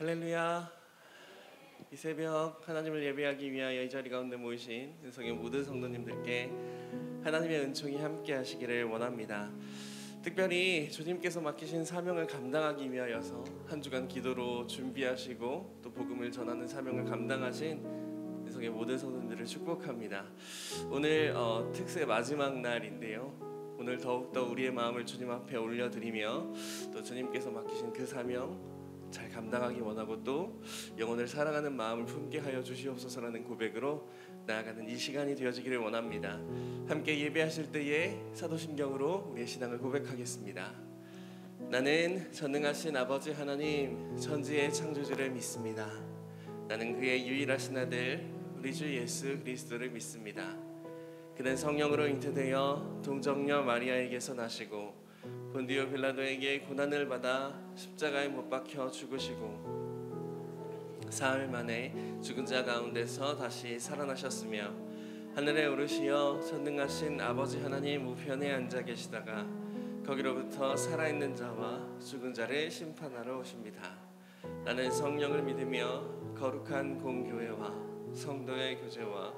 할렐루야. 이 새벽 하나님을 예배하기 위하여 이 자리 가운데 모이신 은성의 모든 성도님들께 하나님의 은총이 함께 하시기를 원합니다. 특별히 주님께서 맡기신 사명을 감당하기 위하여서 한 주간 기도로 준비하시고 또 복음을 전하는 사명을 감당하신 은성의 모든 성도님들을 축복합니다. 오늘 특세 마지막 날인데요, 오늘 더욱더 우리의 마음을 주님 앞에 올려드리며 또 주님께서 맡기신 그 사명 잘 감당하기 원하고 또 영혼을 사랑하는 마음을 품게 하여 주시옵소서라는 고백으로 나아가는 이 시간이 되어지기를 원합니다. 함께 예배하실 때에 사도신경으로 우리의 신앙을 고백하겠습니다. 나는 전능하신 아버지 하나님 천지의 창조주를 믿습니다. 나는 그의 유일하신 아들 우리 주 예수 그리스도를 믿습니다. 그는 성령으로 잉태되어 동정녀 마리아에게서 나시고 본디오 빌라도에게 고난을 받아 십자가에 못 박혀 죽으시고 사흘 만에 죽은 자 가운데서 다시 살아나셨으며 하늘에 오르시어 전능하신 아버지 하나님 우편에 앉아 계시다가 거기로부터 살아있는 자와 죽은 자를 심판하러 오십니다. 나는 성령을 믿으며 거룩한 공교회와 성도의 교제와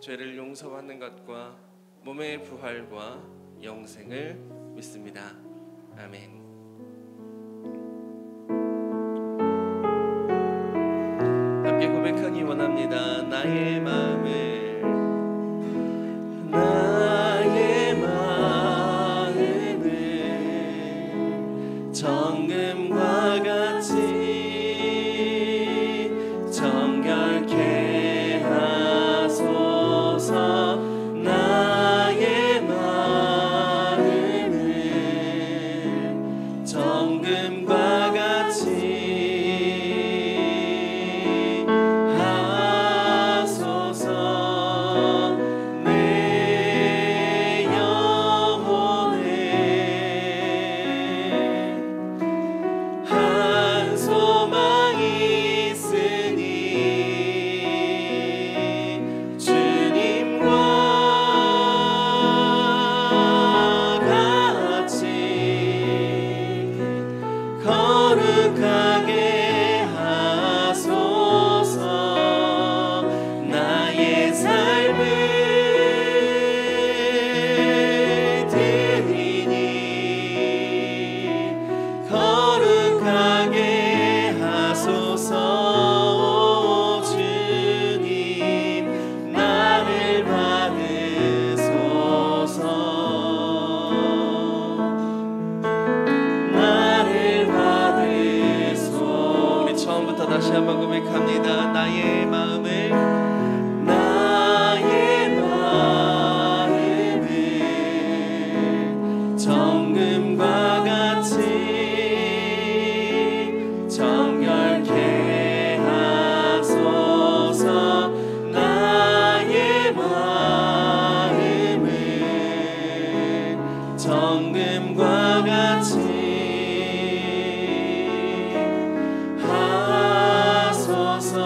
죄를 용서받는 것과 몸의 부활과 영생을 믿습니다. 아멘. 함께 고백하기 원합니다. 나의 마음을 정금과 같이 정결케 하소서. 나의 마음을 정금과 같이 하소서. 내 영혼에 한 소망이 있으니 주님과 같이 거룩하게 하소서. 나의 삶을 드리니 거룩하게 하소서. 주님 나를 받으소서. 나를 받으소서. 우리 처음부터 다시 한번 고백합니다. 나의 마음을 정금과 같이 정결케 하소서. 나의 마음을 정금과 같이 하소서.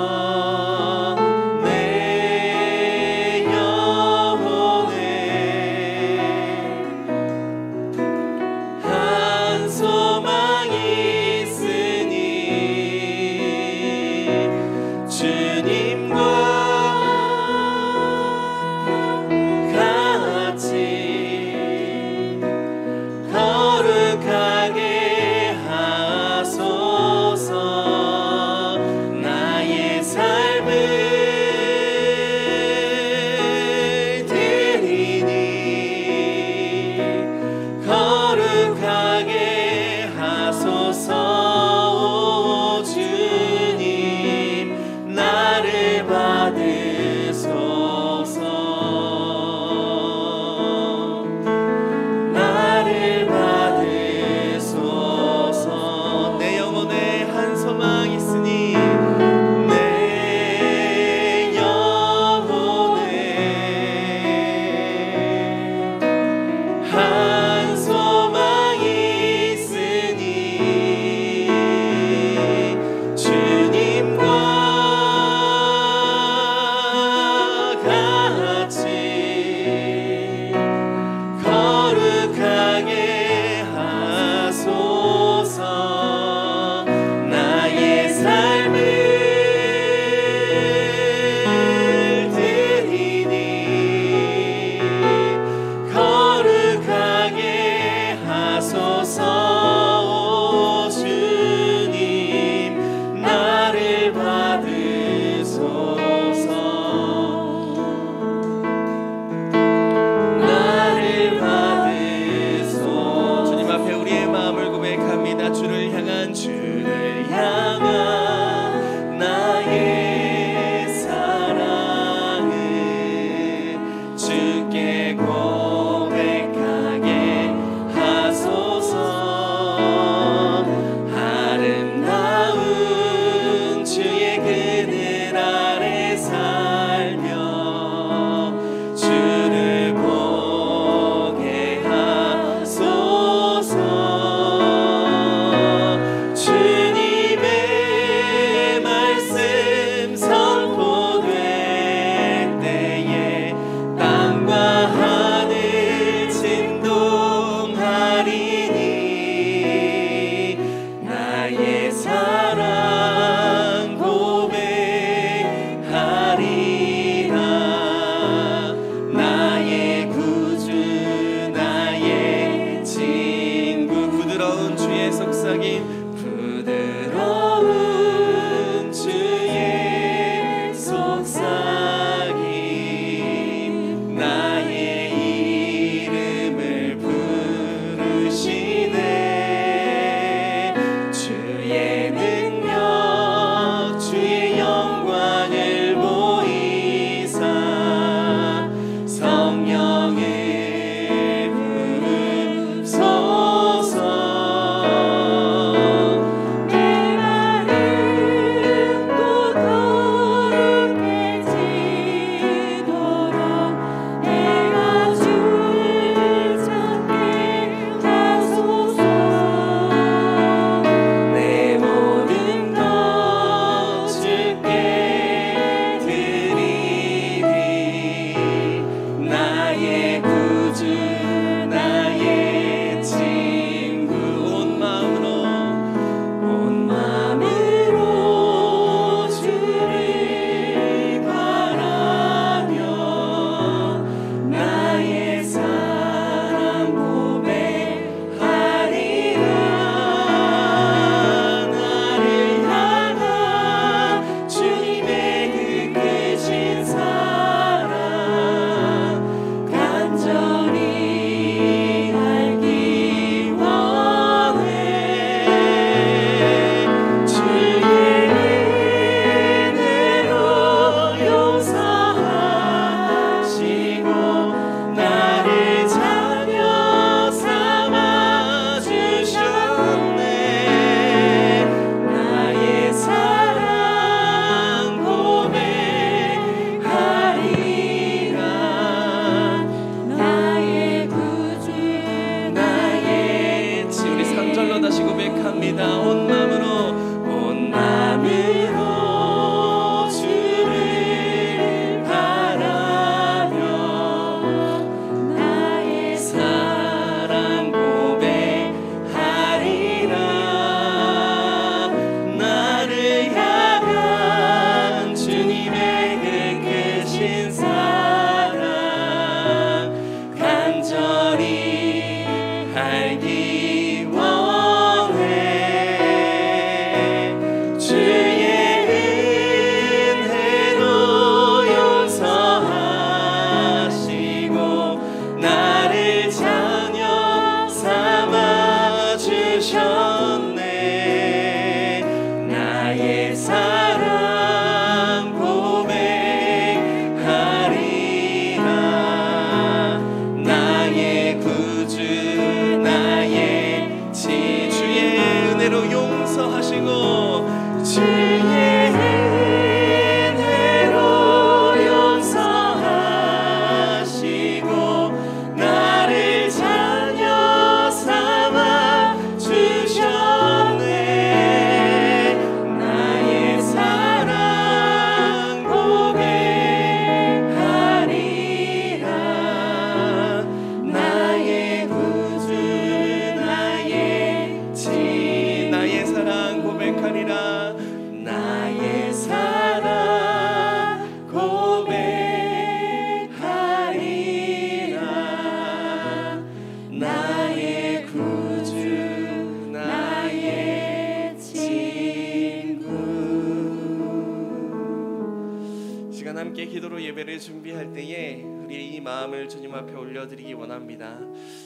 준비할 때에 우리의 이 마음을 주님 앞에 올려드리기 원합니다.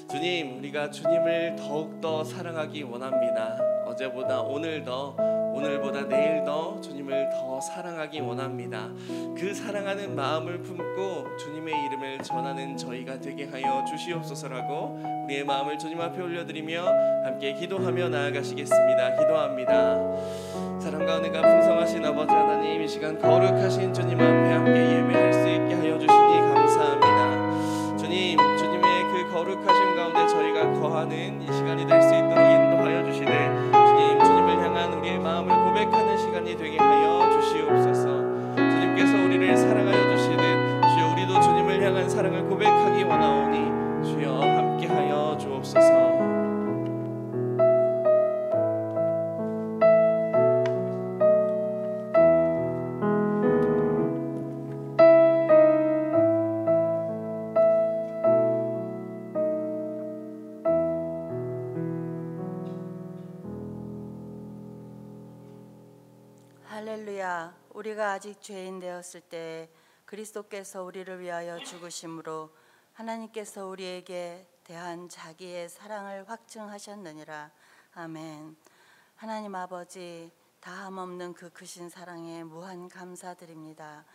주님, 우리가 주님을 더욱더 사랑하기 원합니다. 어제보다 오늘 더, 오늘보다 내일 더 주님을 더 사랑하기 원합니다. 그 사랑하는 마음을 품고 주님의 이름을 전하는 저희가 되게 하여 주시옵소서라고 우리의 마음을 주님 앞에 올려드리며 함께 기도하며 나아가시겠습니다. 기도합니다. 사랑 가운데가 풍성하신 아버지 하나님, 이 시간 거룩하신 주님 앞에 함께 예배할 수 있게 하여 주시니 감사합니다. 주님, 주님의 그 거룩하심 가운데 저희가 거하는 이 시간이 될 수 있도록 인도하여 주시되 주님, 주님을 향한 우리의 마음을 고백하는 시간이 되게 하여 주시옵소서. 주님께서 우리를 사랑하여 주시듯 주여 우리도 주님을 향한 사랑을 고백하기 원하오니 주여 함께하여 주옵소서. 할렐루야. 우리가 아직 죄인 되었을 때 그리스도께서 우리를 위하여 죽으심으로 하나님께서 우리에게 대한 자기의 사랑을 확증하셨느니라. 아멘. 하나님 아버지, 다함없는 그 크신 사랑에 무한 감사드립니다.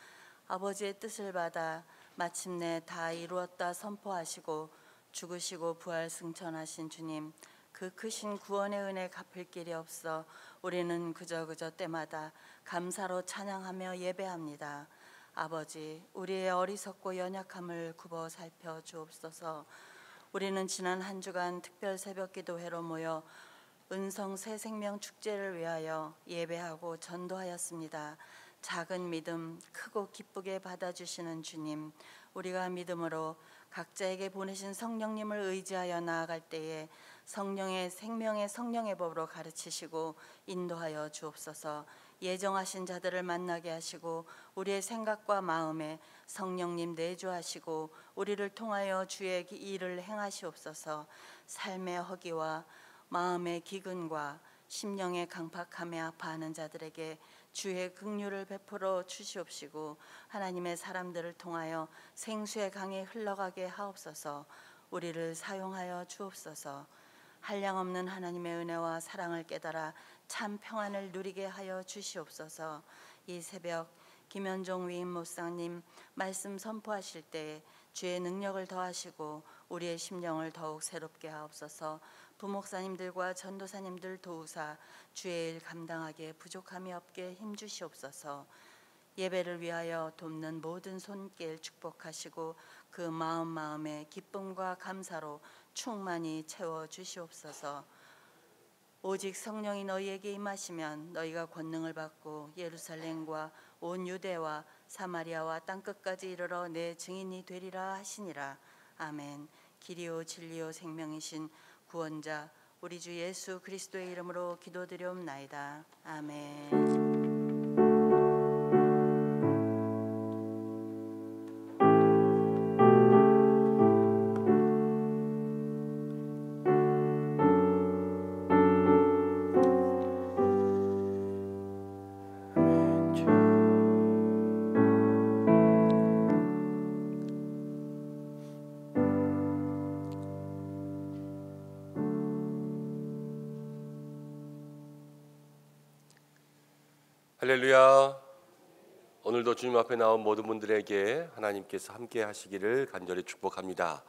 아버지의 뜻을 받아 마침내 다 이루었다 선포하시고 죽으시고 부활 승천하신 주님, 그 크신 구원의 은혜 갚을 길이 없어 우리는 그저 때마다 감사로 찬양하며 예배합니다. 아버지, 우리의 어리석고 연약함을 굽어 살펴 주옵소서. 우리는 지난 한 주간 특별 새벽 기도회로 모여 은성 새 생명 축제를 위하여 예배하고 전도하였습니다. 작은 믿음 크고 기쁘게 받아주시는 주님, 우리가 믿음으로 각자에게 보내신 성령님을 의지하여 나아갈 때에 성령의 생명의 성령의 법으로 가르치시고 인도하여 주옵소서. 예정하신 자들을 만나게 하시고 우리의 생각과 마음에 성령님 내주하시고 우리를 통하여 주의 일을 행하시옵소서. 삶의 허기와 마음의 기근과 심령의 강팍함에 아파하는 자들에게 주의 긍휼을 베풀어 주시옵시고 하나님의 사람들을 통하여 생수의 강이 흘러가게 하옵소서. 우리를 사용하여 주옵소서. 한량없는 하나님의 은혜와 사랑을 깨달아 참 평안을 누리게 하여 주시옵소서. 이 새벽 김현종 위임 목사님 말씀 선포하실 때 주의 능력을 더하시고 우리의 심령을 더욱 새롭게 하옵소서. 부목사님들과 전도사님들 도우사 주의 일 감당하기에 부족함이 없게 힘주시옵소서. 예배를 위하여 돕는 모든 손길 축복하시고 그 마음에 기쁨과 감사로 충만히 채워 주시옵소서. 오직 성령이 너희에게 임하시면 너희가 권능을 받고 예루살렘과 온 유대와 사마리아와 땅끝까지 이르러 내 증인이 되리라 하시니라. 아멘. 길이요 진리요 생명이신 구원자 우리 주 예수 그리스도의 이름으로 기도드리옵나이다. 아멘. 할렐루야. 오늘도 주님 앞에 나온 모든 분들에게 하나님께서 함께 하시기를 간절히 축복합니다.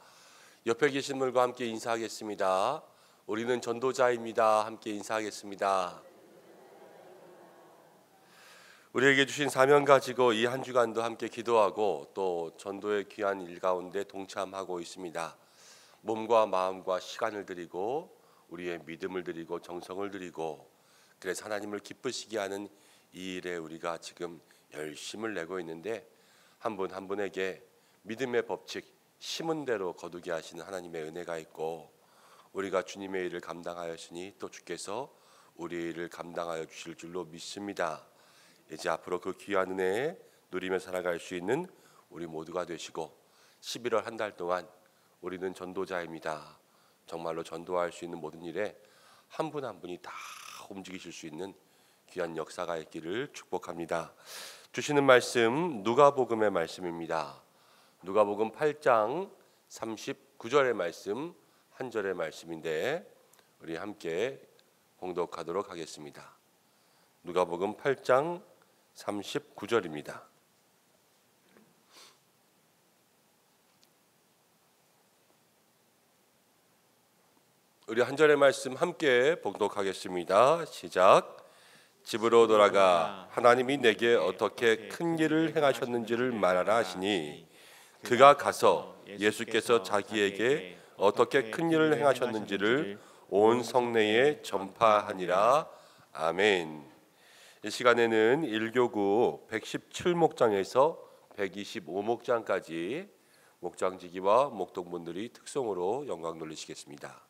옆에 계신 분과 함께 인사하겠습니다. 우리는 전도자입니다. 함께 인사하겠습니다. 우리에게 주신 사명 가지고 이 한 주간도 함께 기도하고 또 전도의 귀한 일 가운데 동참하고 있습니다. 몸과 마음과 시간을 드리고 우리의 믿음을 드리고 정성을 드리고 그래서 하나님을 기쁘시게 하는 이 일에 우리가 지금 열심을 내고 있는데 한 분 한 분에게 믿음의 법칙 심은 대로 거두게 하시는 하나님의 은혜가 있고 우리가 주님의 일을 감당하였으니 또 주께서 우리의 일을 감당하여 주실 줄로 믿습니다. 이제 앞으로 그 귀한 은혜 누리며 살아갈 수 있는 우리 모두가 되시고 11월 한 달 동안 우리는 전도자입니다. 정말로 전도할 수 있는 모든 일에 한 분 한 분이 다 움직이실 수 있는 귀한 역사가 있기를 축복합니다. 주시는 말씀 누가복음의 말씀입니다. 누가복음 8장 39절의 말씀 한 절의 말씀인데 우리 함께 봉독하도록 하겠습니다. 누가복음 8장 39절입니다. 우리 한 절의 말씀 함께 봉독하겠습니다. 시작. 집으로 돌아가 하나님이 내게 어떻게 큰 일을 행하셨는지를 말하라 하시니 그가 가서 예수께서 자기에게 어떻게 큰 일을 행하셨는지를 온 성내에 전파하니라. 아멘. 이 시간에는 1교구 117목장에서 125목장까지 목장지기와 목동분들이 특송으로 영광 돌리시겠습니다.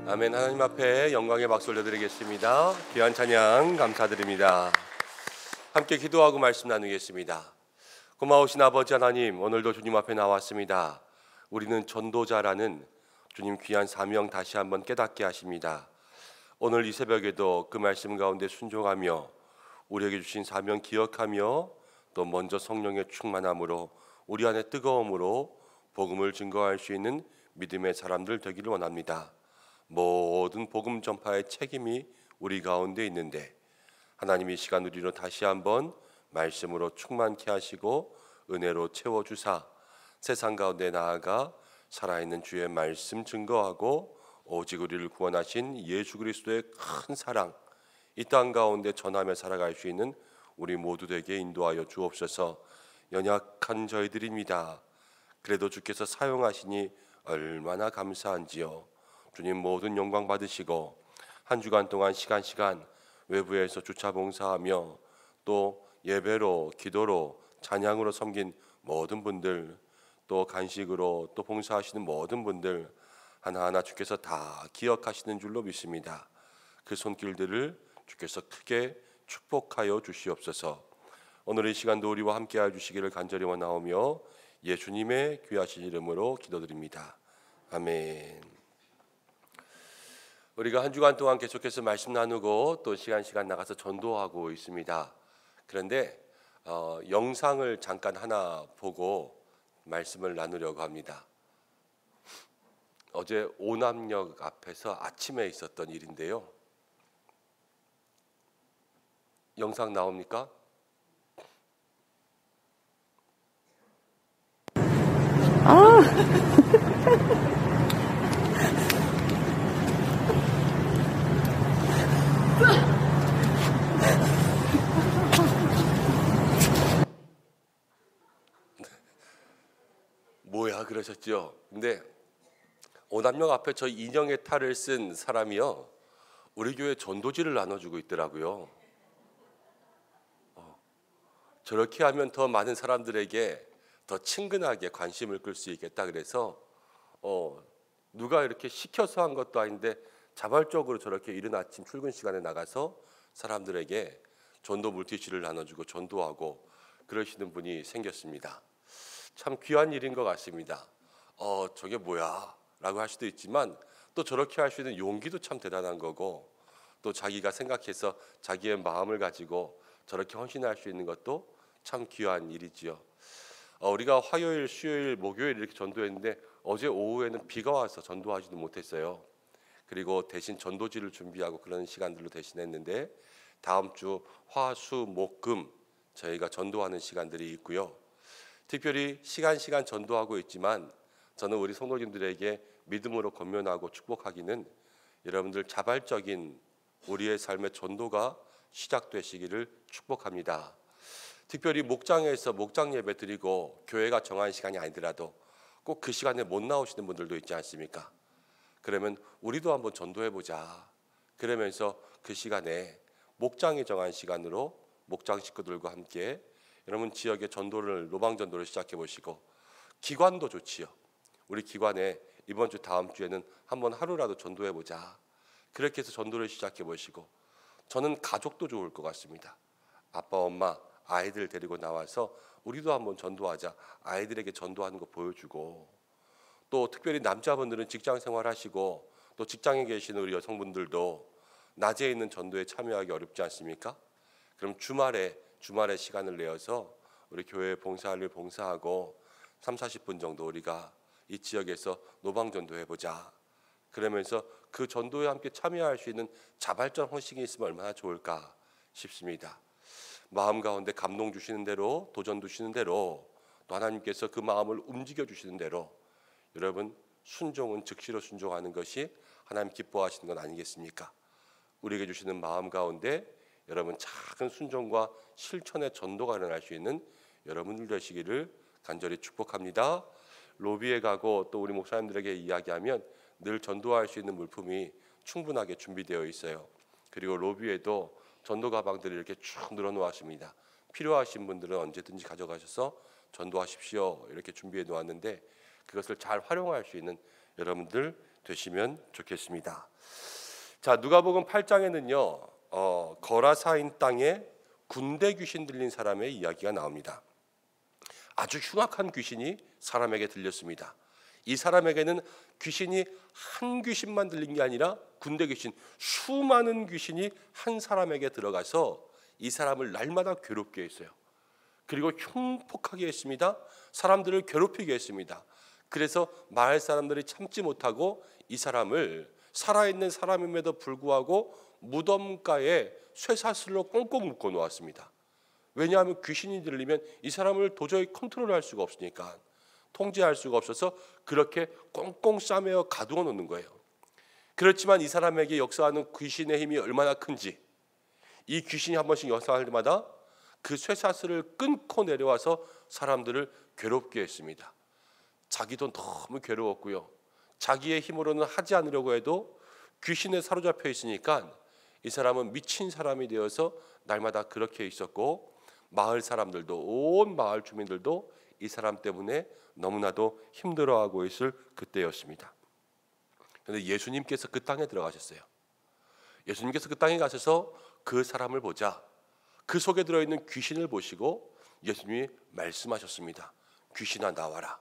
아멘. 하나님 앞에 영광의 박수 올려드리겠습니다. 귀한 찬양 감사드립니다. 함께 기도하고 말씀 나누겠습니다. 고마우신 아버지 하나님, 오늘도 주님 앞에 나왔습니다. 우리는 전도자라는 주님 귀한 사명 다시 한번 깨닫게 하십니다. 오늘 이 새벽에도 그 말씀 가운데 순종하며 우리에게 주신 사명 기억하며 또 먼저 성령의 충만함으로 우리 안에 뜨거움으로 복음을 증거할 수 있는 믿음의 사람들 되기를 원합니다. 모든 복음 전파의 책임이 우리 가운데 있는데 하나님이 시간 우리로 다시 한번 말씀으로 충만케 하시고 은혜로 채워주사 세상 가운데 나아가 살아있는 주의 말씀 증거하고 오직 우리를 구원하신 예수 그리스도의 큰 사랑, 이 땅 가운데 전하며 살아갈 수 있는 우리 모두에게 인도하여 주옵소서. 연약한 저희들입니다. 그래도 주께서 사용하시니 얼마나 감사한지요. 주님 모든 영광 받으시고 한 주간 동안 시간 외부에서 주차 봉사하며 또 예배로 기도로 찬양으로 섬긴 모든 분들, 또 간식으로 또 봉사하시는 모든 분들 하나하나 주께서 다 기억하시는 줄로 믿습니다. 그 손길들을 주께서 크게 축복하여 주시옵소서. 오늘 이 시간도 우리와 함께하여 주시기를 간절히 원하오며 예수님의 귀하신 이름으로 기도드립니다. 아멘. 우리가 한 주간 동안 계속해서 말씀 나누고 또 시간 나가서 전도하고 있습니다. 그런데 영상을 잠깐 하나 보고 말씀을 나누려고 합니다. 어제 오남역 앞에서 아침에 있었던 일인데요. 영상 나옵니까? 뭐야 그러셨죠? 근데 오남역 앞에 저 인형의 탈을 쓴 사람이요, 우리 교회 전도지를 나눠주고 있더라고요. 저렇게 하면 더 많은 사람들에게 더 친근하게 관심을 끌 수 있겠다 그래서 누가 이렇게 시켜서 한 것도 아닌데 자발적으로 저렇게 이른 아침 출근 시간에 나가서 사람들에게 전도 물티슈를 나눠주고 전도하고 그러시는 분이 생겼습니다. 참 귀한 일인 것 같습니다. 저게 뭐야 라고 할 수도 있지만 또 저렇게 할 수 있는 용기도 참 대단한 거고, 또 자기가 생각해서 자기의 마음을 가지고 저렇게 헌신할 수 있는 것도 참 귀한 일이지요. 우리가 화요일, 수요일, 목요일 이렇게 전도했는데 어제 오후에는 비가 와서 전도하지도 못했어요. 그리고 대신 전도지를 준비하고 그런 시간들로 대신했는데 다음 주 화, 수, 목, 금 저희가 전도하는 시간들이 있고요. 특별히 시간 전도하고 있지만 저는 우리 성도님들에게 믿음으로 권면하고 축복하기는 여러분들 자발적인 우리의 삶의 전도가 시작되시기를 축복합니다. 특별히 목장에서 목장 예배 드리고 교회가 정한 시간이 아니더라도 꼭 그 시간에 못 나오시는 분들도 있지 않습니까? 그러면 우리도 한번 전도해보자. 그러면서 그 시간에 목장이 정한 시간으로 목장 식구들과 함께 여러분 지역의 전도를, 노방전도를 시작해 보시고, 기관도 좋지요. 우리 기관에 이번 주 다음 주에는 한번 하루라도 전도해 보자. 그렇게 해서 전도를 시작해 보시고, 저는 가족도 좋을 것 같습니다. 아빠, 엄마, 아이들 데리고 나와서 우리도 한번 전도하자. 아이들에게 전도하는 거 보여주고, 또 특별히 남자분들은 직장 생활하시고 또 직장에 계시는 우리 여성분들도 낮에 있는 전도에 참여하기 어렵지 않습니까? 그럼 주말에 시간을 내어서 우리 교회 봉사할 일 봉사하고 30-40분 정도 우리가 이 지역에서 노방전도 해보자. 그러면서 그 전도에 함께 참여할 수 있는 자발적 헌신이 있으면 얼마나 좋을까 싶습니다. 마음 가운데 감동 주시는 대로, 도전 주시는 대로, 또 하나님께서 그 마음을 움직여 주시는 대로 여러분 순종은 즉시로 순종하는 것이 하나님 기뻐하시는 건 아니겠습니까? 우리에게 주시는 마음 가운데 여러분 작은 순종과 실천의 전도가 일어날 수 있는 여러분들 되시기를 간절히 축복합니다. 로비에 가고 또 우리 목사님들에게 이야기하면 늘 전도할 수 있는 물품이 충분하게 준비되어 있어요. 그리고 로비에도 전도 가방들이 이렇게 쭉 늘어놓았습니다. 필요하신 분들은 언제든지 가져가셔서 전도하십시오. 이렇게 준비해 놓았는데 그것을 잘 활용할 수 있는 여러분들 되시면 좋겠습니다. 자, 누가복음 8장에는요 거라사인 땅에 군대 귀신 들린 사람의 이야기가 나옵니다. 아주 흉악한 귀신이 사람에게 들렸습니다. 이 사람에게는 귀신이 한 귀신만 들린 게 아니라 군대 귀신, 수많은 귀신이 한 사람에게 들어가서 이 사람을 날마다 괴롭게 했어요. 그리고 흉폭하게 했습니다. 사람들을 괴롭히게 했습니다. 그래서 마을 사람들이 참지 못하고 이 사람을 살아있는 사람임에도 불구하고 무덤가에 쇠사슬로 꽁꽁 묶어 놓았습니다. 왜냐하면 귀신이 들리면 이 사람을 도저히 컨트롤할 수가 없으니까, 통제할 수가 없어서 그렇게 꽁꽁 싸매어 가두어 놓는 거예요. 그렇지만 이 사람에게 역사하는 귀신의 힘이 얼마나 큰지, 이 귀신이 한 번씩 역사할 때마다 그 쇠사슬을 끊고 내려와서 사람들을 괴롭게 했습니다. 자기도 너무 괴로웠고요. 자기의 힘으로는 하지 않으려고 해도 귀신에 사로잡혀 있으니까 이 사람은 미친 사람이 되어서 날마다 그렇게 있었고, 마을 사람들도, 온 마을 주민들도 이 사람 때문에 너무나도 힘들어하고 있을 그때였습니다. 그런데 예수님께서 그 땅에 들어가셨어요. 예수님께서 그 땅에 가셔서 그 사람을 보자 그 속에 들어있는 귀신을 보시고 예수님이 말씀하셨습니다. 귀신아 나와라.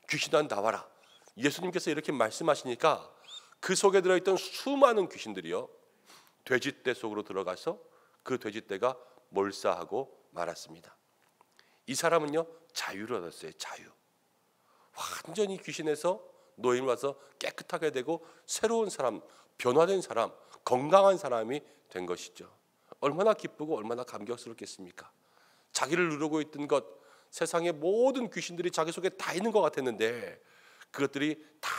귀신아 나와라. 예수님께서 이렇게 말씀하시니까 그 속에 들어있던 수많은 귀신들이요, 돼지떼 속으로 들어가서 그 돼지떼가 몰사하고 말았습니다. 이 사람은요, 자유를 얻었어요. 자유. 완전히 귀신에서 노임을 와서 깨끗하게 되고 새로운 사람, 변화된 사람, 건강한 사람이 된 것이죠. 얼마나 기쁘고 얼마나 감격스럽겠습니까? 자기를 누르고 있던 것, 세상의 모든 귀신들이 자기 속에 다 있는 것 같았는데 그것들이 다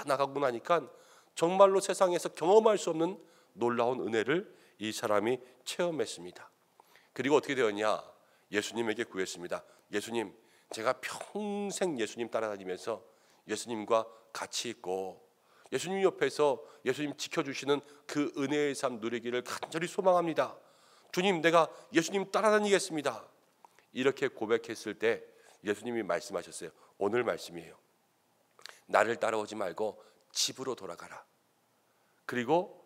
나가고 나니까 정말로 세상에서 경험할 수 없는 놀라운 은혜를 이 사람이 체험했습니다. 그리고 어떻게 되었냐? 예수님에게 구했습니다. 예수님, 제가 평생 예수님 따라다니면서 예수님과 같이 있고 예수님 옆에서 예수님 지켜주시는 그 은혜의 삶 누리기를 간절히 소망합니다. 주님, 내가 예수님 따라다니겠습니다. 이렇게 고백했을 때 예수님이 말씀하셨어요. 오늘 말씀이에요. 나를 따라오지 말고 집으로 돌아가라. 그리고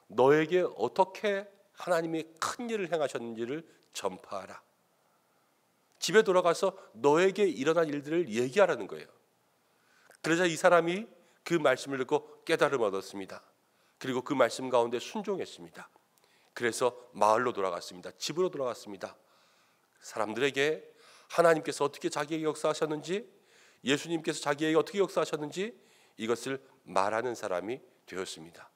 너에게 어떻게 하나님이 큰 일을 행하셨는지를 전파하라. 집에 돌아가서 너에게 일어난 일들을 얘기하라는 거예요. 그러자 이 사람이 그 말씀을 듣고 깨달음 얻었습니다. 그리고 그 말씀 가운데 순종했습니다. 그래서 마을로 돌아갔습니다. 집으로 돌아갔습니다. 사람들에게 하나님께서 어떻게 자기에게 역사하셨는지, 예수님께서 자기에게 어떻게 역사하셨는지 이것을 말하는 사람이 되었습니다.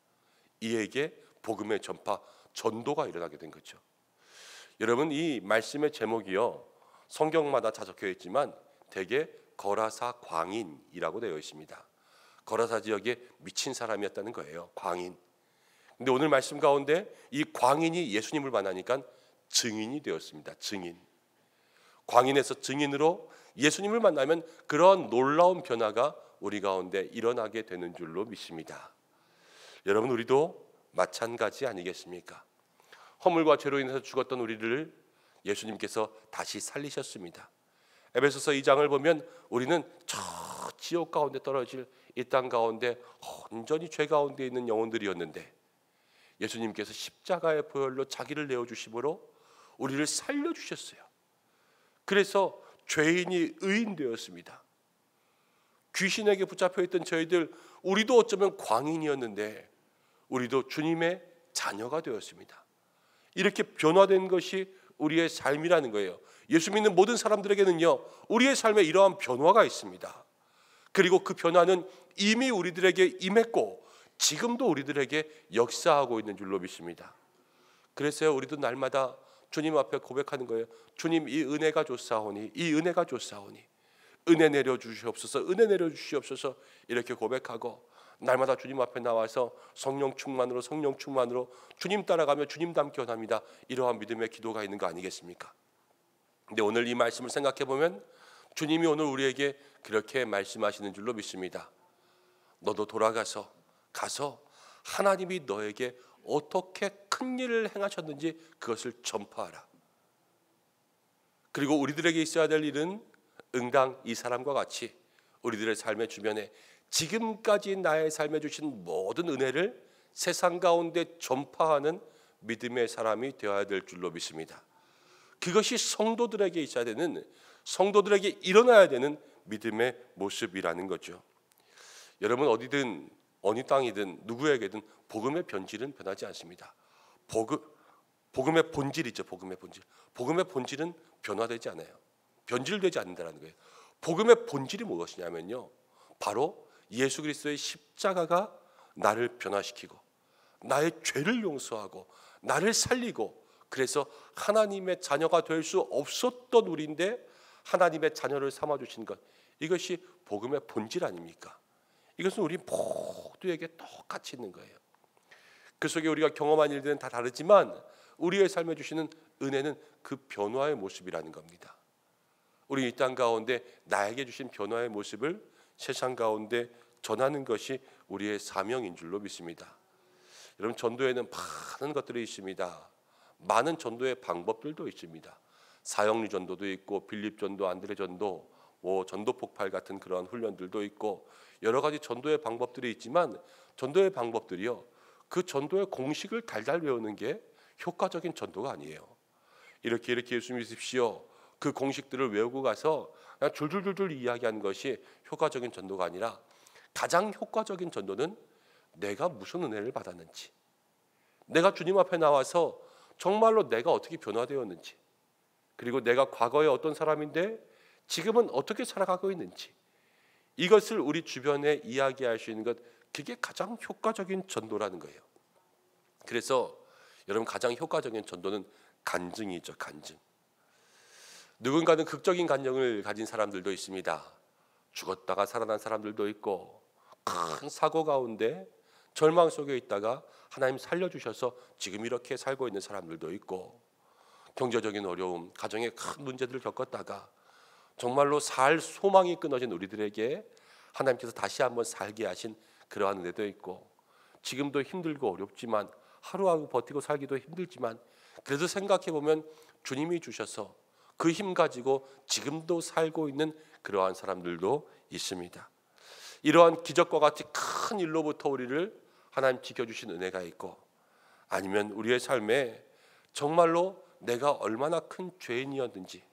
이에게 복음의 전파, 전도가 일어나게 된 거죠. 여러분, 이 말씀의 제목이요, 성경마다 다 적혀 있지만 대개 거라사 광인이라고 되어 있습니다. 거라사 지역에 미친 사람이었다는 거예요. 광인. 근데 오늘 말씀 가운데 이 광인이 예수님을 만나니까 증인이 되었습니다. 증인. 광인에서 증인으로 예수님을 만나면 그런 놀라운 변화가 우리 가운데 일어나게 되는 줄로 믿습니다. 여러분, 우리도 마찬가지 아니겠습니까? 허물과 죄로 인해서 죽었던 우리를 예수님께서 다시 살리셨습니다. 에베소서 2장을 보면 우리는 저 지옥 가운데 떨어질 이 땅 가운데 온전히 죄 가운데 있는 영혼들이었는데 예수님께서 십자가의 보혈로 자기를 내어주심으로 우리를 살려주셨어요. 그래서 죄인이 의인 되었습니다. 귀신에게 붙잡혀 있던 저희들, 우리도 어쩌면 광인이었는데 우리도 주님의 자녀가 되었습니다. 이렇게 변화된 것이 우리의 삶이라는 거예요. 예수 믿는 모든 사람들에게는요, 우리의 삶에 이러한 변화가 있습니다. 그리고 그 변화는 이미 우리들에게 임했고 지금도 우리들에게 역사하고 있는 줄로 믿습니다. 그래서 우리도 날마다 주님 앞에 고백하는 거예요. 주님, 이 은혜가 좋사오니, 이 은혜가 좋사오니 은혜 내려주시옵소서, 은혜 내려주시옵소서, 이렇게 고백하고 날마다 주님 앞에 나와서 성령 충만으로 주님 따라가며 주님 닮게 원합니다. 이러한 믿음의 기도가 있는 거 아니겠습니까? 근데 오늘 이 말씀을 생각해 보면 주님이 오늘 우리에게 그렇게 말씀하시는 줄로 믿습니다. 너도 돌아가서 하나님이 너에게 어떻게 큰 일을 행하셨는지 그것을 전파하라. 그리고 우리들에게 있어야 될 일은 응당 이 사람과 같이 우리들의 삶의 주변에 지금까지 나의 삶에 주신 모든 은혜를 세상 가운데 전파하는 믿음의 사람이 되어야 될 줄로 믿습니다. 그것이 성도들에게 있어야 되는, 성도들에게 일어나야 되는 믿음의 모습이라는 거죠. 여러분, 어디든 어느 땅이든 누구에게든 복음의 변질은 변하지 않습니다. 복음의 본질이죠. 복음의 본질. 복음의 본질은 변화되지 않아요. 변질되지 않는다는 거예요. 복음의 본질이 무엇이냐면요, 바로 예수 그리스도의 십자가가 나를 변화시키고 나의 죄를 용서하고 나를 살리고, 그래서 하나님의 자녀가 될 수 없었던 우리인데 하나님의 자녀를 삼아주신 것, 이것이 복음의 본질 아닙니까? 이것은 우리 모두에게 똑같이 있는 거예요. 그 속에 우리가 경험한 일들은 다 다르지만 우리의 삶에 주시는 은혜는 그 변화의 모습이라는 겁니다. 우리 이 땅 가운데 나에게 주신 변화의 모습을 세상 가운데 전하는 것이 우리의 사명인 줄로 믿습니다. 여러분, 전도에는 많은 것들이 있습니다. 많은 전도의 방법들도 있습니다. 사형리 전도도 있고 빌립 전도, 안드레 전도, 전도 폭발 같은 그런 훈련들도 있고 여러 가지 전도의 방법들이 있지만 전도의 방법들이요, 그 전도의 공식을 달달 외우는 게 효과적인 전도가 아니에요. 이렇게 예수 믿으십시오, 그 공식들을 외우고 가서 그냥 줄줄줄줄 이야기하는 것이 효과적인 전도가 아니라 가장 효과적인 전도는 내가 무슨 은혜를 받았는지, 내가 주님 앞에 나와서 정말로 내가 어떻게 변화되었는지, 그리고 내가 과거에 어떤 사람인데 지금은 어떻게 살아가고 있는지, 이것을 우리 주변에 이야기할 수 있는 것, 그게 가장 효과적인 전도라는 거예요. 그래서 여러분, 가장 효과적인 전도는 간증이죠. 간증. 누군가는 극적인 간증을 가진 사람들도 있습니다. 죽었다가 살아난 사람들도 있고, 큰 사고 가운데 절망 속에 있다가 하나님 살려주셔서 지금 이렇게 살고 있는 사람들도 있고, 경제적인 어려움, 가정의 큰 문제들을 겪었다가 정말로 살 소망이 끊어진 우리들에게 하나님께서 다시 한번 살게 하신 그러한 은혜도 있고, 지금도 힘들고 어렵지만 하루하루 버티고 살기도 힘들지만 그래도 생각해보면 주님이 주셔서 그 힘 가지고 지금도 살고 있는 그러한 사람들도 있습니다. 이러한 기적과 같이 큰 일로부터 우리를 하나님 지켜주신 은혜가 있고, 아니면 우리의 삶에 정말로 내가 얼마나 큰 죄인이었는지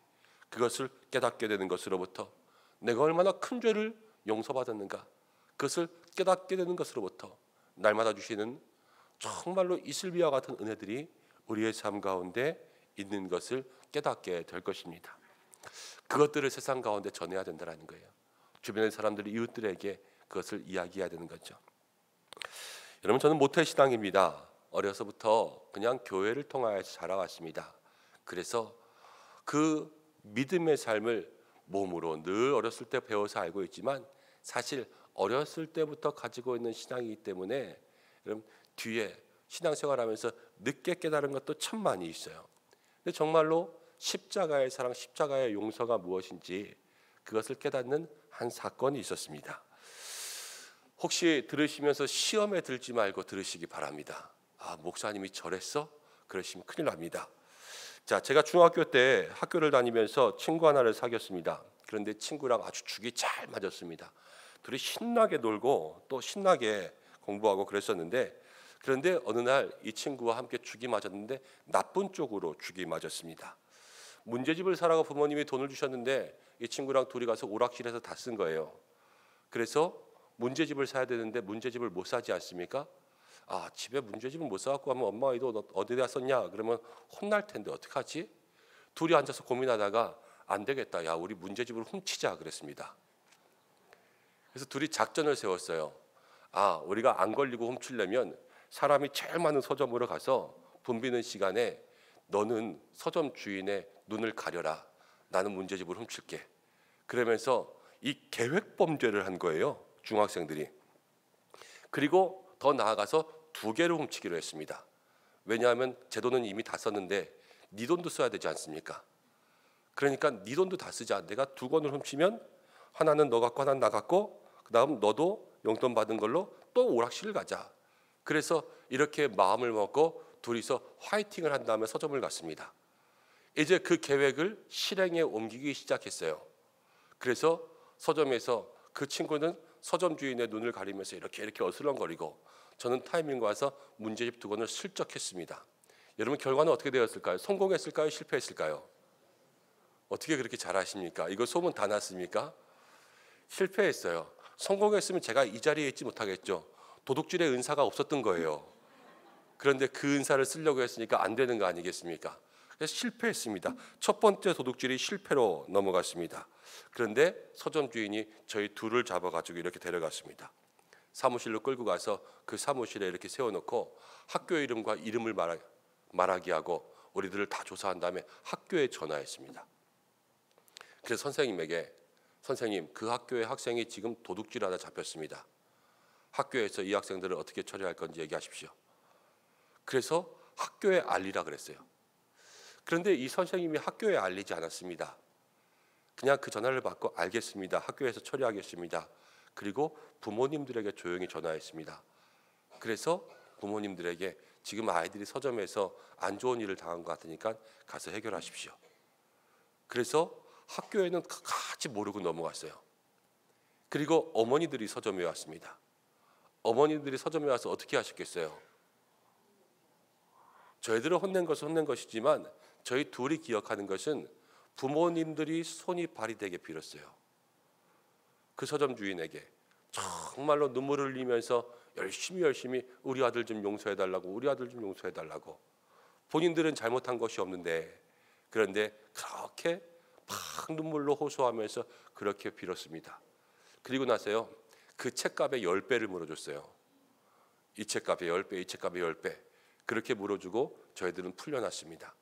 그것을 깨닫게 되는 것으로부터, 내가 얼마나 큰 죄를 용서받았는가 그것을 깨닫게 되는 것으로부터 날마다 주시는 정말로 이슬비와 같은 은혜들이 우리의 삶 가운데 있는 것을 깨닫게 될 것입니다. 그것들을 세상 가운데 전해야 된다는 거예요. 주변의 사람들이, 이웃들에게 그것을 이야기해야 되는 거죠. 여러분, 저는 모태신앙입니다. 어려서부터 그냥 교회를 통하여서 자라왔습니다. 그래서 그 믿음의 삶을 몸으로 늘 어렸을 때 배워서 알고 있지만, 사실 어렸을 때부터 가지고 있는 신앙이기 때문에 여러분, 뒤에 신앙생활하면서 늦게 깨달은 것도 참 많이 있어요. 근데 정말로 십자가의 사랑, 십자가의 용서가 무엇인지 그것을 깨닫는 한 사건이 있었습니다. 혹시 들으시면서 시험에 들지 말고 들으시기 바랍니다. 목사님이 저랬어? 그러시면 큰일 납니다. 자, 제가 중학교 때 학교를 다니면서 친구 하나를 사귀었습니다. 그런데 친구랑 아주 죽이 잘 맞았습니다. 둘이 신나게 놀고 또 신나게 공부하고 그랬었는데, 그런데 어느 날 이 친구와 함께 죽이 맞았는데 나쁜 쪽으로 죽이 맞았습니다. 문제집을 사라고 부모님이 돈을 주셨는데 이 친구랑 둘이 가서 오락실에서 다 쓴 거예요. 그래서 문제집을 사야 되는데 문제집을 못 사지 않습니까? 집에 문제집을 못 사갖고 하면 엄마가 너 어디다 썼냐? 그러면 혼날 텐데 어떡하지? 둘이 앉아서 고민하다가 안 되겠다, 야 우리 문제집을 훔치자 그랬습니다. 그래서 둘이 작전을 세웠어요. 우리가 안 걸리고 훔치려면 사람이 제일 많은 서점으로 가서 돈 비는 시간에 너는 서점 주인의 눈을 가려라, 나는 문제집을 훔칠게. 그러면서 이 계획 범죄를 한 거예요, 중학생들이. 그리고 더 나아가서 2개를 훔치기로 했습니다. 왜냐하면 제 돈은 이미 다 썼는데 네 돈도 써야 되지 않습니까? 그러니까 네 돈도 다 쓰자. 내가 2권을 훔치면 하나는 너 갖고 하나는 나 갖고, 그 다음 너도 용돈 받은 걸로 또 오락실을 가자. 그래서 이렇게 마음을 먹고 둘이서 화이팅을 한 다음에 서점을 갔습니다. 이제 그 계획을 실행에 옮기기 시작했어요. 그래서 서점에서 그 친구는 서점 주인의 눈을 가리면서 이렇게 어슬렁거리고, 저는 타이밍 와서 문제집 2권을 슬쩍 했습니다. 여러분, 결과는 어떻게 되었을까요? 성공했을까요? 실패했을까요? 어떻게 그렇게 잘하십니까? 이거 소문 다 났습니까? 실패했어요. 성공했으면 제가 이 자리에 있지 못하겠죠. 도둑질의 은사가 없었던 거예요. 그런데 그 은사를 쓰려고 했으니까 안 되는 거 아니겠습니까? 그래서 실패했습니다. 첫 번째 도둑질이 실패로 넘어갔습니다. 그런데 서점 주인이 저희 둘을 잡아가지고 이렇게 데려갔습니다. 사무실로 끌고 가서 그 사무실에 이렇게 세워놓고 학교 이름과 이름을 말하게 하고 우리들을 다 조사한 다음에 학교에 전화했습니다. 그래서 선생님에게, 선생님, 그 학교의 학생이 지금 도둑질하다 잡혔습니다. 학교에서 이 학생들을 어떻게 처리할 건지 얘기하십시오. 그래서 학교에 알리라 그랬어요. 그런데 이 선생님이 학교에 알리지 않았습니다. 그냥 그 전화를 받고 알겠습니다. 학교에서 처리하겠습니다. 그리고 부모님들에게 조용히 전화했습니다. 그래서 부모님들에게 지금 아이들이 서점에서 안 좋은 일을 당한 것 같으니까 가서 해결하십시오. 그래서 학교에는 같이 모르고 넘어갔어요. 그리고 어머니들이 서점에 왔습니다. 어머니들이 서점에 와서 어떻게 하셨겠어요? 저희들을 혼낸 것은 혼낸 것이지만 저희 둘이 기억하는 것은 부모님들이 손이 발이 되게 빌었어요. 그 서점 주인에게 정말로 눈물을 흘리면서 열심히 우리 아들 좀 용서해달라고, 우리 아들 좀 용서해달라고. 본인들은 잘못한 것이 없는데, 그런데 그렇게 막 눈물로 호소하면서 그렇게 빌었습니다. 그리고 나서요, 그 책값의 10배를 물어줬어요. 이 책값의 10배, 이 책값의 10배. 그렇게 물어주고 저희들은 풀려났습니다.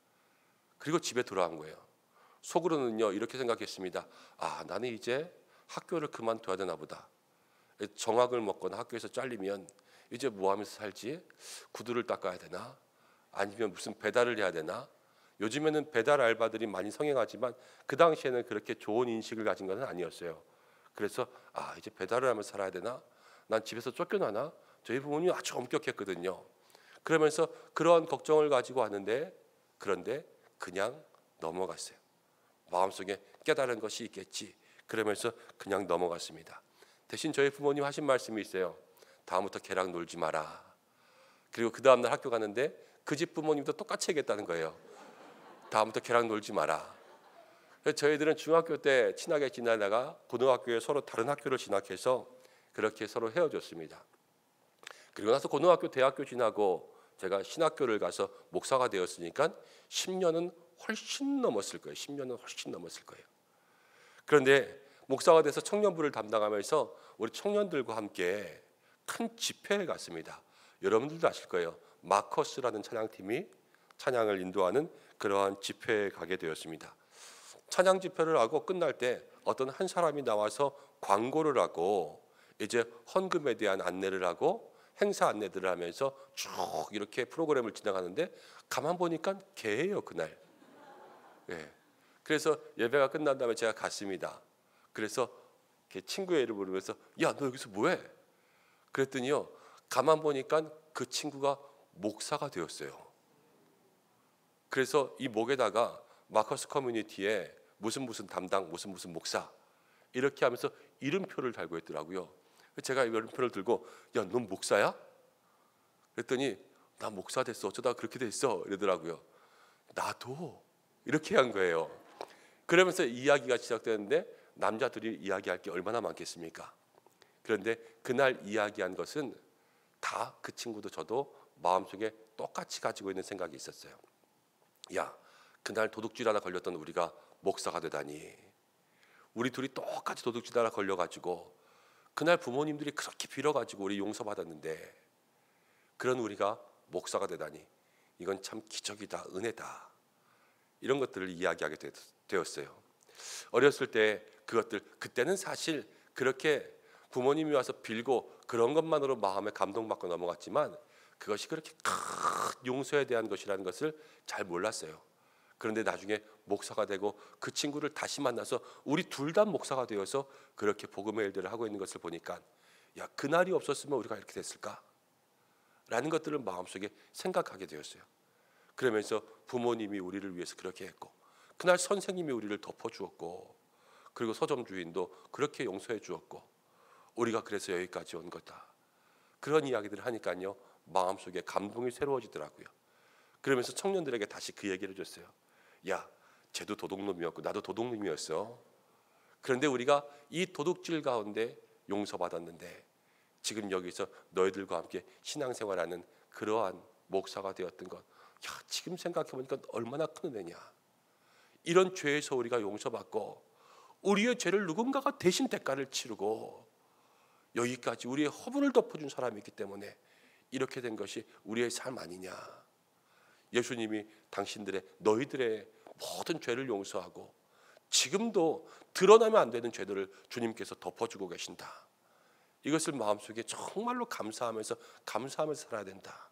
그리고 집에 돌아온 거예요. 속으로는요, 이렇게 생각했습니다. 아, 나는 이제 학교를 그만둬야 되나 보다. 정학을 먹거나 학교에서 잘리면 이제 뭐 하면서 살지? 구두를 닦아야 되나? 아니면 무슨 배달을 해야 되나? 요즘에는 배달 알바들이 많이 성행하지만 그 당시에는 그렇게 좋은 인식을 가진 것은 아니었어요. 그래서 아, 이제 배달을 하면서 살아야 되나? 난 집에서 쫓겨나나? 저희 부모님이 아주 엄격했거든요. 그러면서 그러한 걱정을 가지고 왔는데, 그런데 그냥 넘어갔어요. 마음속에 깨달은 것이 있겠지. 그러면서 그냥 넘어갔습니다. 대신 저희 부모님 하신 말씀이 있어요. 다음부터 걔랑 놀지 마라. 그리고 그 다음날 학교 가는데 그 집 부모님도 똑같이 얘기했다는 거예요. 다음부터 걔랑 놀지 마라. 그래서 저희들은 중학교 때 친하게 지내다가 고등학교에 서로 다른 학교를 진학해서 그렇게 서로 헤어졌습니다. 그리고 나서 고등학교, 대학교 지나고 제가 신학교를 가서 목사가 되었으니까 10년은 훨씬 넘었을 거예요. 10년은 훨씬 넘었을 거예요. 그런데 목사가 돼서 청년부를 담당하면서 우리 청년들과 함께 큰 집회에 갔습니다. 여러분들도 아실 거예요. 마커스라는 찬양팀이 찬양을 인도하는 그러한 집회에 가게 되었습니다. 찬양 집회를 하고 끝날 때 어떤 한 사람이 나와서 광고를 하고 이제 헌금에 대한 안내를 하고 행사 안내들을 하면서 쭉 이렇게 프로그램을 진행하는데 가만 보니까 개예요, 그날. 예. 그래서 예배가 끝난 다음에 제가 갔습니다. 그래서 친구의 이름을 부르면서 야, 너 여기서 뭐해? 그랬더니요, 가만 보니까 그 친구가 목사가 되었어요. 그래서 이 목에다가 마커스 커뮤니티에 무슨 담당, 무슨 목사 이렇게 하면서 이름표를 달고 있더라고요. 제가 이름표를 들고 야, 넌 목사야? 그랬더니 나 목사 됐어. 어쩌다 그렇게 됐어. 이러더라고요. 나도 이렇게 한 거예요. 그러면서 이야기가 시작되는데 남자들이 이야기할 게 얼마나 많겠습니까? 그런데 그날 이야기한 것은 다 그 친구도 저도 마음속에 똑같이 가지고 있는 생각이 있었어요. 야, 그날 도둑질 하나 걸렸던 우리가 목사가 되다니. 우리 둘이 똑같이 도둑질 하나 걸려가지고 그날 부모님들이 그렇게 빌어가지고 우리 용서받았는데 그런 우리가 목사가 되다니. 이건 참 기적이다, 은혜다. 이런 것들을 이야기하게 되었어요. 어렸을 때 그것들, 그때는 사실 그렇게 부모님이 와서 빌고 그런 것만으로 마음에 감동받고 넘어갔지만 그것이 그렇게 큰 용서에 대한 것이라는 것을 잘 몰랐어요. 그런데 나중에 목사가 되고 그 친구를 다시 만나서 우리 둘 다 목사가 되어서 그렇게 복음의 일들을 하고 있는 것을 보니까 야, 그날이 없었으면 우리가 이렇게 됐을까? 라는 것들을 마음속에 생각하게 되었어요. 그러면서 부모님이 우리를 위해서 그렇게 했고 그날 선생님이 우리를 덮어주었고 그리고 서점 주인도 그렇게 용서해 주었고 우리가 그래서 여기까지 온 거다. 그런 이야기들을 하니까요, 마음속에 감동이 새로워지더라고요. 그러면서 청년들에게 다시 그 얘기를 해줬어요. 야, 쟤도 도둑놈이었고 나도 도둑놈이었어. 그런데 우리가 이 도둑질 가운데 용서받았는데 지금 여기서 너희들과 함께 신앙생활하는 그러한 목사가 되었던 것, 야, 지금 생각해보니까 얼마나 큰 은혜냐. 이런 죄에서 우리가 용서받고 우리의 죄를 누군가가 대신 대가를 치르고 여기까지 우리의 허물을 덮어준 사람이 있기 때문에 이렇게 된 것이 우리의 삶 아니냐. 예수님이 당신들의 너희들의 모든 죄를 용서하고 지금도 드러나면 안 되는 죄들을 주님께서 덮어주고 계신다. 이것을 마음속에 정말로 감사하면서 살아야 된다.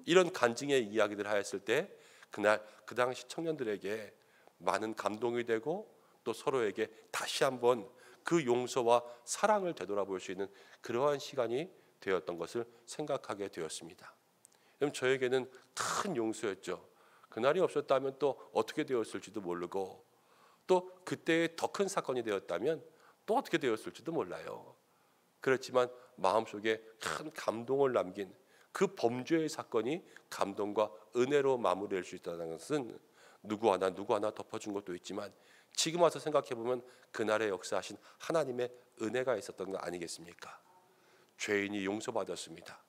이런 간증의 이야기들을 하였을 때 그날 그 당시 청년들에게 많은 감동이 되고 또 서로에게 다시 한번 그 용서와 사랑을 되돌아볼 수 있는 그러한 시간이 되었던 것을 생각하게 되었습니다. 그럼 저에게는 큰 용서였죠. 그날이 없었다면 또 어떻게 되었을지도 모르고 또 그때의 더 큰 사건이 되었다면 또 어떻게 되었을지도 몰라요. 그렇지만 마음속에 큰 감동을 남긴 그 범죄의 사건이 감동과 은혜로 마무리될 수 있다는 것은 누구 하나 덮어준 것도 있지만 지금 와서 생각해보면 그날의 역사하신 하나님의 은혜가 있었던 거 아니겠습니까? 죄인이 용서받았습니다.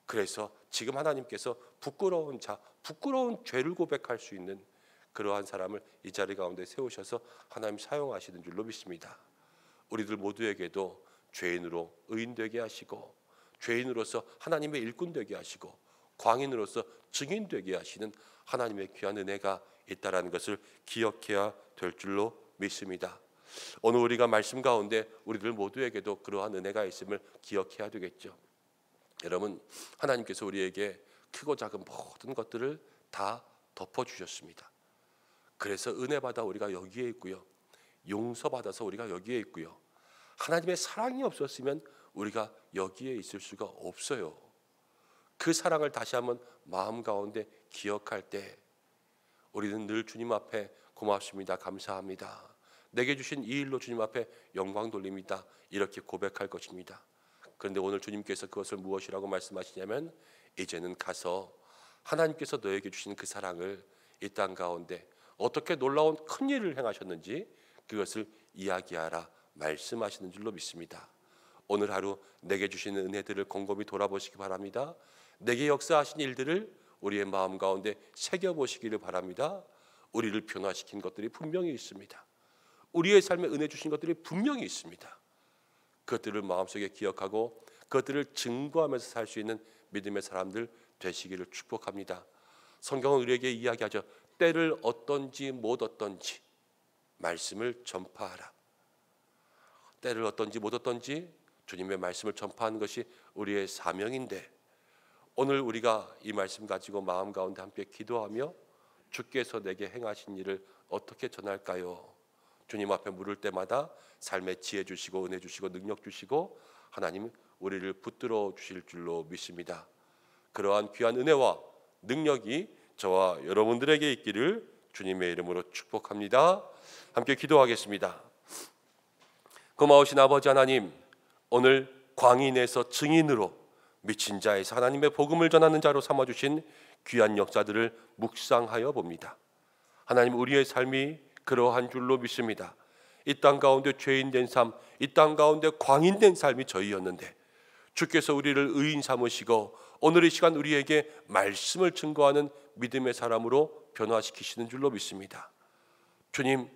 그래서 지금 하나님께서 부끄러운 죄를 고백할 수 있는 그러한 사람을 이 자리 가운데 세우셔서 하나님 사용하시는 줄로 믿습니다. 우리들 모두에게도 죄인으로 의인되게 하시고 죄인으로서 하나님의 일꾼 되게 하시고 광인으로서 증인 되게 하시는 하나님의 귀한 은혜가 있다라는 것을 기억해야 될 줄로 믿습니다. 오늘 우리가 말씀 가운데 우리들 모두에게도 그러한 은혜가 있음을 기억해야 되겠죠. 여러분, 하나님께서 우리에게 크고 작은 모든 것들을 다 덮어주셨습니다. 그래서 은혜 받아 우리가 여기에 있고요, 용서받아서 우리가 여기에 있고요, 하나님의 사랑이 없었으면 우리가 여기에 있을 수가 없어요. 그 사랑을 다시 한번 마음 가운데 기억할 때 우리는 늘 주님 앞에 고맙습니다, 감사합니다, 내게 주신 이 일로 주님 앞에 영광 돌립니다, 이렇게 고백할 것입니다. 그런데 오늘 주님께서 그것을 무엇이라고 말씀하시냐면 이제는 가서 하나님께서 너에게 주신 그 사랑을 이 땅 가운데 어떻게 놀라운 큰 일을 행하셨는지 그것을 이야기하라 말씀하시는 줄로 믿습니다. 오늘 하루 내게 주시는 은혜들을 곰곰이 돌아보시기 바랍니다. 내게 역사하신 일들을 우리의 마음 가운데 새겨보시기를 바랍니다. 우리를 변화시킨 것들이 분명히 있습니다. 우리의 삶에 은혜 주신 것들이 분명히 있습니다. 그것들을 마음속에 기억하고 그것들을 증거하면서 살 수 있는 믿음의 사람들 되시기를 축복합니다. 성경은 우리에게 이야기하죠. 때를 어떤지 못 어떤지 말씀을 전파하라. 때를 어떤지 못 어떤지 주님의 말씀을 전파하는 것이 우리의 사명인데 오늘 우리가 이 말씀 가지고 마음 가운데 함께 기도하며 주께서 내게 행하신 일을 어떻게 전할까요? 주님 앞에 물을 때마다 삶에 지혜 주시고 은혜 주시고 능력 주시고 하나님 우리를 붙들어 주실 줄로 믿습니다. 그러한 귀한 은혜와 능력이 저와 여러분들에게 있기를 주님의 이름으로 축복합니다. 함께 기도하겠습니다. 고마우신 아버지 하나님, 오늘 광인에서 증인으로 미친 자에서 하나님의 복음을 전하는 자로 삼아주신 귀한 역사들을 묵상하여 봅니다. 하나님, 우리의 삶이 그러한 줄로 믿습니다. 이 땅 가운데 죄인된 삶, 이 땅 가운데 광인된 삶이 저희였는데 주께서 우리를 의인 삼으시고 오늘 이 시간 우리에게 말씀을 증거하는 믿음의 사람으로 변화시키시는 줄로 믿습니다. 주님,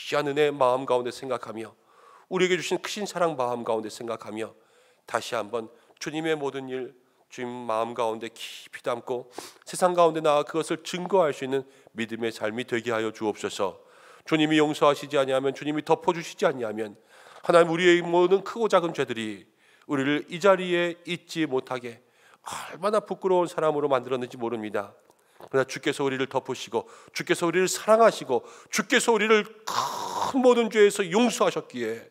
귀한 은혜 마음 가운데 생각하며 우리에게 주신 크신 사랑 마음 가운데 생각하며 다시 한번 주님의 모든 일 주님 마음 가운데 깊이 담고 세상 가운데 나아 그것을 증거할 수 있는 믿음의 삶이 되게 하여 주옵소서. 주님이 용서하시지 아니하면, 주님이 덮어주시지 아니하면 하나님 우리의 모든 크고 작은 죄들이 우리를 이 자리에 있지 못하게 얼마나 부끄러운 사람으로 만들었는지 모릅니다. 그러나 주께서 우리를 덮으시고 주께서 우리를 사랑하시고 주께서 우리를 큰 모든 죄에서 용서하셨기에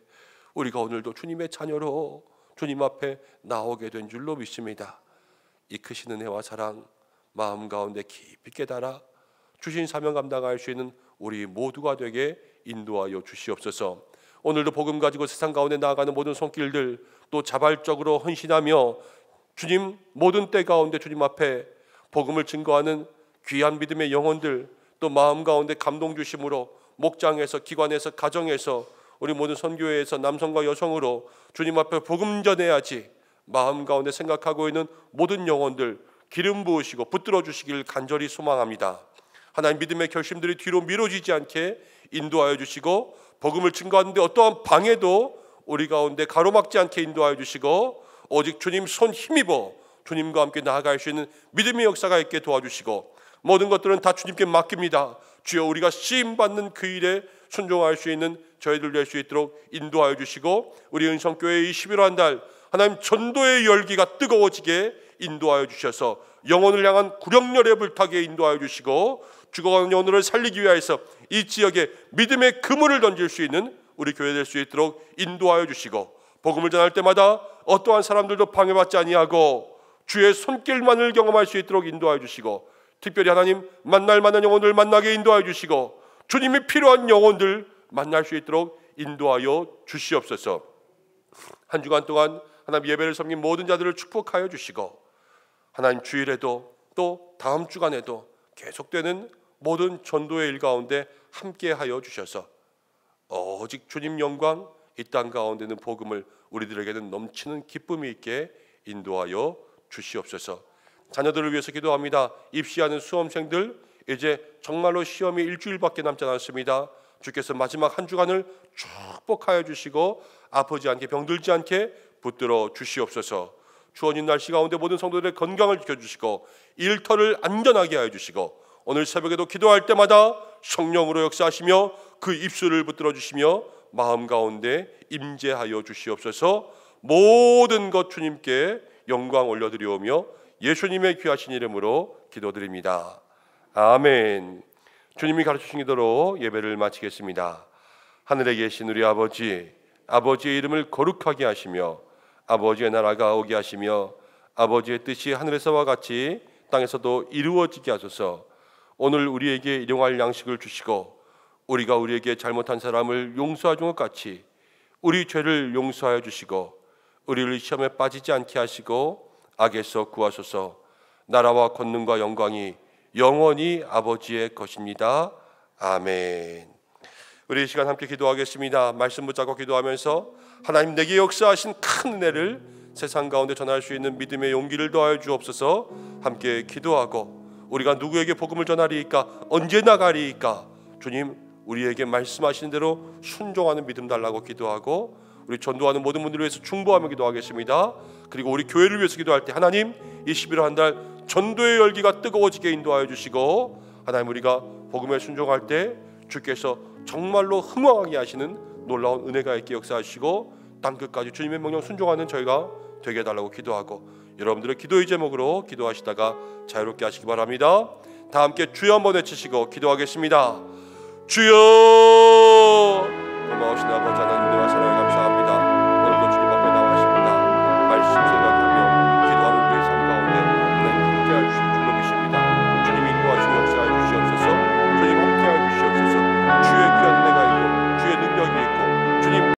우리가 오늘도 주님의 자녀로 주님 앞에 나오게 된 줄로 믿습니다. 이 크신 은혜와 사랑 마음 가운데 깊이 깨달아 주신 사명 감당할 수 있는 우리 모두가 되게 인도하여 주시옵소서. 오늘도 복음 가지고 세상 가운데 나아가는 모든 손길들 또 자발적으로 헌신하며 주님 모든 때 가운데 주님 앞에 복음을 증거하는 귀한 믿음의 영혼들 또 마음 가운데 감동 주심으로 목장에서 기관에서 가정에서 우리 모든 선교회에서 남성과 여성으로 주님 앞에 복음 전해야지 마음 가운데 생각하고 있는 모든 영혼들 기름 부으시고 붙들어 주시길 간절히 소망합니다. 하나님 믿음의 결심들이 뒤로 미뤄지지 않게 인도하여 주시고 복음을 증거하는데 어떠한 방해도 우리 가운데 가로막지 않게 인도하여 주시고 오직 주님 손 힘입어 주님과 함께 나아갈 수 있는 믿음의 역사가 있게 도와주시고 모든 것들은 다 주님께 맡깁니다. 주여, 우리가 쓰임받는 그 일에 순종할 수 있는 저희들 될 수 있도록 인도하여 주시고, 우리 은성교회 이 11월 한 달 하나님 전도의 열기가 뜨거워지게 인도하여 주셔서 영혼을 향한 구령열에 불타게 인도하여 주시고, 죽어가는 영혼을 살리기 위하여서 이 지역에 믿음의 그물을 던질 수 있는 우리 교회 될 수 있도록 인도하여 주시고, 복음을 전할 때마다 어떠한 사람들도 방해받지 아니하고 주의 손길만을 경험할 수 있도록 인도하여 주시고, 특별히 하나님 만날 만한 영혼들 만나게 인도하여 주시고, 주님이 필요한 영혼들 만날 수 있도록 인도하여 주시옵소서. 한 주간 동안 하나님 예배를 섬긴 모든 자들을 축복하여 주시고, 하나님 주일에도 또 다음 주간에도 계속되는 모든 전도의 일 가운데 함께하여 주셔서 오직 주님 영광, 이 땅 가운데는 복음을 우리들에게는 넘치는 기쁨이 있게 인도하여 주시옵소서. 자녀들을 위해서 기도합니다. 입시하는 수험생들, 이제 정말로 시험이 일주일밖에 남지 않았습니다. 주께서 마지막 한 주간을 축복하여 주시고 아프지 않게 병들지 않게 붙들어 주시옵소서. 추워진 날씨 가운데 모든 성도들의 건강을 지켜주시고 일터를 안전하게 하여 주시고, 오늘 새벽에도 기도할 때마다 성령으로 역사하시며 그 입술을 붙들어 주시며 마음 가운데 임재하여 주시옵소서. 모든 것 주님께 영광 올려드리오며 예수님의 귀하신 이름으로 기도드립니다. 아멘. 주님이 가르치신 기도로 예배를 마치겠습니다. 하늘에 계신 우리 아버지, 아버지의 이름을 거룩하게 하시며 아버지의 나라가 오게 하시며 아버지의 뜻이 하늘에서와 같이 땅에서도 이루어지게 하소서. 오늘 우리에게 일용할 양식을 주시고 우리가 우리에게 잘못한 사람을 용서하준 것 같이 우리 죄를 용서하여 주시고 우리를 시험에 빠지지 않게 하시고 악에서 구하소서. 나라와 권능과 영광이 영원히 아버지의 것입니다. 아멘. 우리 이 시간 함께 기도하겠습니다. 말씀 붙잡고 기도하면서 하나님 내게 역사하신 큰 은혜를 세상 가운데 전할 수 있는 믿음의 용기를 더하여 주옵소서. 함께 기도하고, 우리가 누구에게 복음을 전하리이까, 언제 나가리이까, 주님 우리에게 말씀하시는 대로 순종하는 믿음 달라고 기도하고, 우리 전도하는 모든 분들을 위해서 중보하며 기도하겠습니다. 그리고 우리 교회를 위해서 기도할 때 하나님 이 11월 한 달 전도의 열기가 뜨거워지게 인도하여 주시고, 하나님 우리가 복음에 순종할 때 주께서 정말로 흥왕하게 하시는 놀라운 은혜가 있게 역사하시고 땅끝까지 주님의 명령 순종하는 저희가 되게 해달라고 기도하고, 여러분들의 기도의 제목으로 기도하시다가 자유롭게 하시기 바랍니다. 다 함께 주여 한번 외치시고 기도하겠습니다. 주여